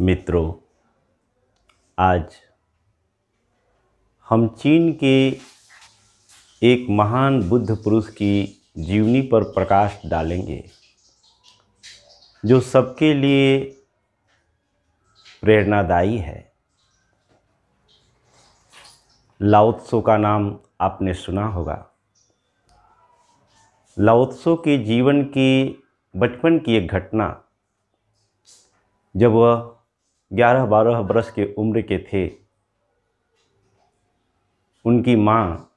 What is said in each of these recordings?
मित्रों, आज हम चीन के एक महान बुद्ध पुरुष की जीवनी पर प्रकाश डालेंगे जो सबके लिए प्रेरणादायी है। लाओ त्सो का नाम आपने सुना होगा। लाओ त्सो के जीवन की बचपन की एक घटना, जब वह 11-12 वर्ष के उम्र के थे, उनकी माँ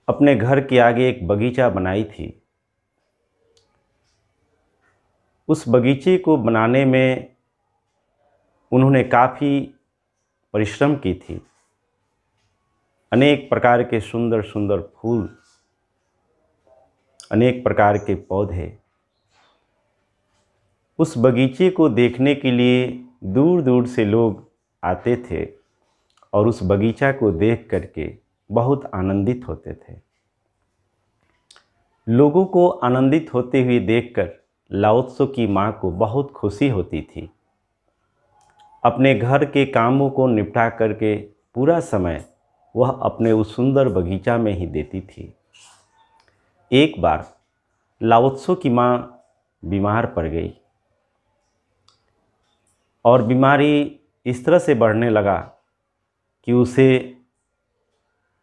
अपने घर के आगे एक बगीचा बनाई थी। उस बगीचे को बनाने में उन्होंने काफ़ी परिश्रम की थी। अनेक प्रकार के सुंदर सुंदर फूल, अनेक प्रकार के पौधे। उस बगीचे को देखने के लिए दूर दूर से लोग आते थे और उस बगीचा को देख करके बहुत आनंदित होते थे। लोगों को आनंदित होते हुए देखकर लाओ त्सो की माँ को बहुत खुशी होती थी। अपने घर के कामों को निपटा करके पूरा समय वह अपने उस सुंदर बगीचा में ही देती थी। एक बार लाओ त्सो की माँ बीमार पड़ गई और बीमारी इस तरह से बढ़ने लगा कि उसे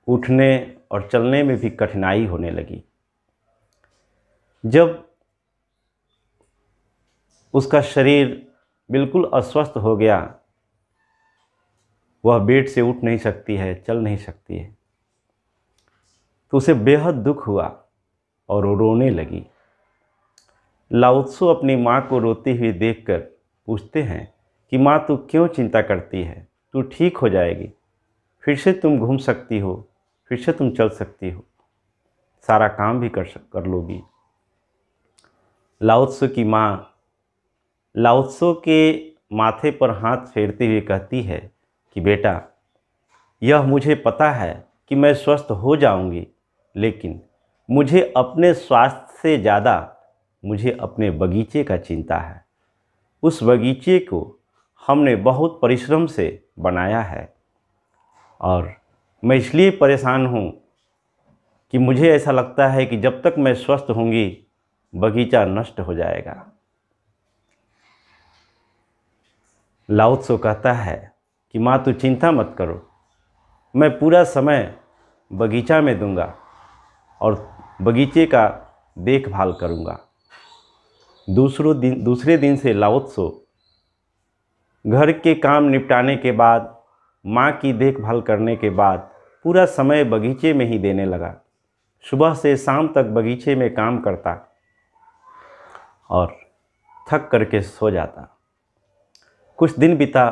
उठने और चलने में भी कठिनाई होने लगी। जब उसका शरीर बिल्कुल अस्वस्थ हो गया, वह बेड से उठ नहीं सकती है, चल नहीं सकती है, तो उसे बेहद दुख हुआ और वो रोने लगी। लाओ त्सो अपनी माँ को रोती हुई देखकर पूछते हैं कि माँ, तू क्यों चिंता करती है? तू ठीक हो जाएगी, फिर से तुम घूम सकती हो, फिर से तुम चल सकती हो, सारा काम भी कर लोगी। लाओ त्सो की माँ लाओ त्सो के माथे पर हाथ फेरते हुए कहती है कि बेटा, यह मुझे पता है कि मैं स्वस्थ हो जाऊंगी, लेकिन मुझे अपने स्वास्थ्य से ज़्यादा मुझे अपने बगीचे का चिंता है। उस बगीचे को हमने बहुत परिश्रम से बनाया है और मैं इसलिए परेशान हूँ कि मुझे ऐसा लगता है कि जब तक मैं स्वस्थ होंगी, बगीचा नष्ट हो जाएगा। लाओ त्सो कहता है कि माँ, तू चिंता मत करो, मैं पूरा समय बगीचा में दूंगा और बगीचे का देखभाल करूंगा। दूसरे दिन से लाओ त्सो घर के काम निपटाने के बाद, माँ की देखभाल करने के बाद पूरा समय बगीचे में ही देने लगा। सुबह से शाम तक बगीचे में काम करता और थक करके सो जाता। कुछ दिन बीता।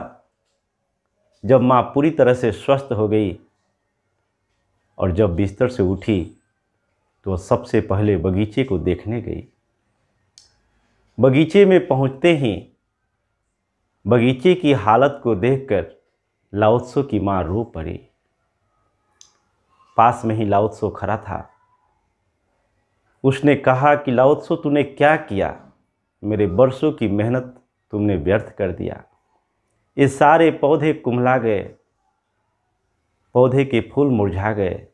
जब माँ पूरी तरह से स्वस्थ हो गई और जब बिस्तर से उठी, तो वह सबसे पहले बगीचे को देखने गई। बगीचे में पहुँचते ही बगीचे की हालत को देखकर लाओ त्सो की माँ रो पड़ी। पास में ही लाओ त्सो खड़ा था। उसने कहा कि लाओ त्सो, तूने क्या किया? मेरे वर्षों की मेहनत तुमने व्यर्थ कर दिया। ये सारे पौधे कुम्हला गए, पौधे के फूल मुरझा गए,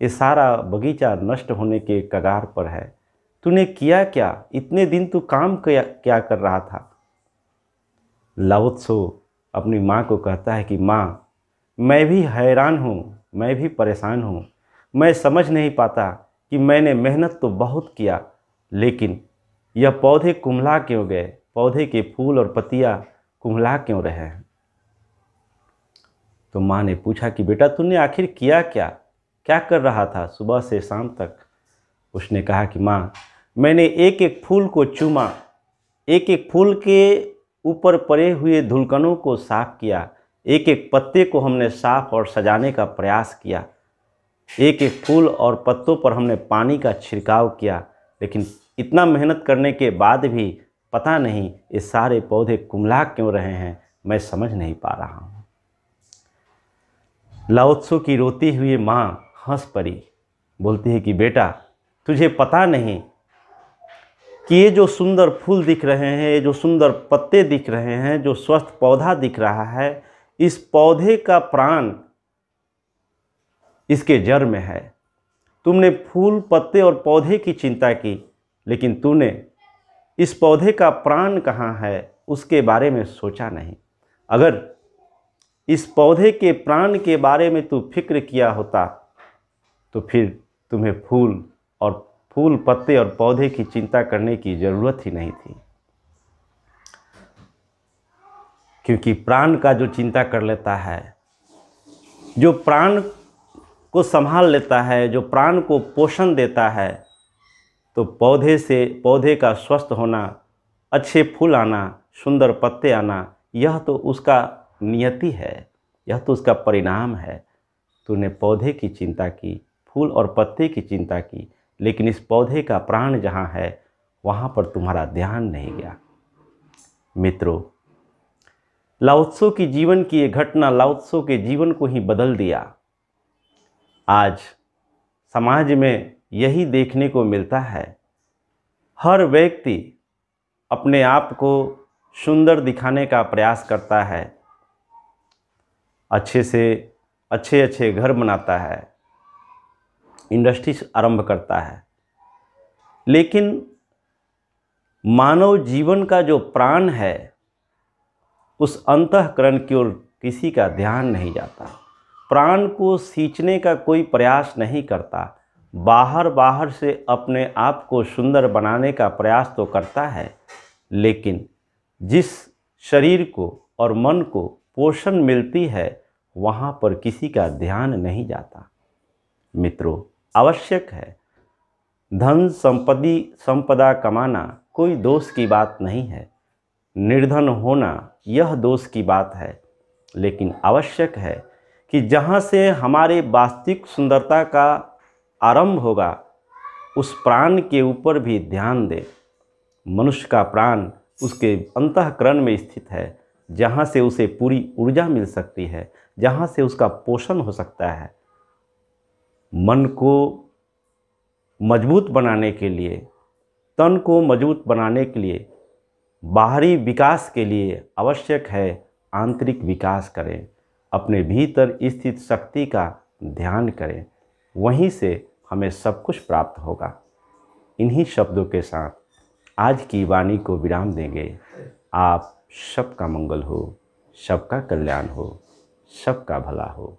ये सारा बगीचा नष्ट होने के कगार पर है। तूने किया क्या? इतने दिन तू काम क्या कर रहा था? लाओ त्सो अपनी माँ को कहता है कि माँ, मैं भी हैरान हूँ, मैं भी परेशान हूँ। मैं समझ नहीं पाता कि मैंने मेहनत तो बहुत किया, लेकिन यह पौधे कुम्हला क्यों गए? पौधे के फूल और पत्तियाँ कुम्हला क्यों रहे हैं? तो माँ ने पूछा कि बेटा, तूने आखिर किया क्या? क्या कर रहा था सुबह से शाम तक? उसने कहा कि माँ, मैंने एक एक फूल को चूमा, एक एक फूल के ऊपर पड़े हुए धुलकनों को साफ किया, एक एक पत्ते को हमने साफ और सजाने का प्रयास किया, एक एक फूल और पत्तों पर हमने पानी का छिड़काव किया, लेकिन इतना मेहनत करने के बाद भी पता नहीं ये सारे पौधे कुम्हला क्यों रहे हैं, मैं समझ नहीं पा रहा हूँ। लाओ त्सो की रोती हुई माँ हंस पड़ी। बोलती है कि बेटा, तुझे पता नहीं कि ये जो सुंदर फूल दिख रहे हैं, ये जो सुंदर पत्ते दिख रहे हैं, जो स्वस्थ पौधा दिख रहा है, इस पौधे का प्राण इसके जड़ में है। तुमने फूल, पत्ते और पौधे की चिंता की, लेकिन तूने इस पौधे का प्राण कहाँ है उसके बारे में सोचा नहीं। अगर इस पौधे के प्राण के बारे में तू फिक्र किया होता तो फिर तुम्हें फूल, पत्ते और पौधे की चिंता करने की ज़रूरत ही नहीं थी। क्योंकि प्राण का जो चिंता कर लेता है, जो प्राण को संभाल लेता है, जो प्राण को पोषण देता है, तो पौधे का स्वस्थ होना, अच्छे फूल आना, सुंदर पत्ते आना, यह तो उसका नियति है, यह तो उसका परिणाम है। तूने पौधे की चिंता की, फूल और पत्ते की चिंता की, लेकिन इस पौधे का प्राण जहाँ है वहाँ पर तुम्हारा ध्यान नहीं गया। मित्रों, लाओ त्सो की जीवन की ये घटना लाओ त्सो के जीवन को ही बदल दिया। आज समाज में यही देखने को मिलता है। हर व्यक्ति अपने आप को सुंदर दिखाने का प्रयास करता है, अच्छे घर बनाता है, इंडस्ट्रीज आरंभ करता है, लेकिन मानव जीवन का जो प्राण है उस अंतःकरण की ओर किसी का ध्यान नहीं जाता। प्राण को सींचने का कोई प्रयास नहीं करता। बाहर से अपने आप को सुंदर बनाने का प्रयास तो करता है, लेकिन जिस शरीर को और मन को पोषण मिलती है वहाँ पर किसी का ध्यान नहीं जाता। मित्रों, आवश्यक है, धन संपदा कमाना कोई दोष की बात नहीं है, निर्धन होना यह दोष की बात है, लेकिन आवश्यक है कि जहाँ से हमारे वास्तविक सुंदरता का आरंभ होगा उस प्राण के ऊपर भी ध्यान दें। मनुष्य का प्राण उसके अंतःकरण में स्थित है, जहाँ से उसे पूरी ऊर्जा मिल सकती है, जहाँ से उसका पोषण हो सकता है। मन को मजबूत बनाने के लिए, तन को मजबूत बनाने के लिए, बाहरी विकास के लिए आवश्यक है आंतरिक विकास करें। अपने भीतर स्थित शक्ति का ध्यान करें, वहीं से हमें सब कुछ प्राप्त होगा। इन्हीं शब्दों के साथ आज की वाणी को विराम देंगे। आप सबका मंगल हो, सबका कल्याण हो, सबका भला हो।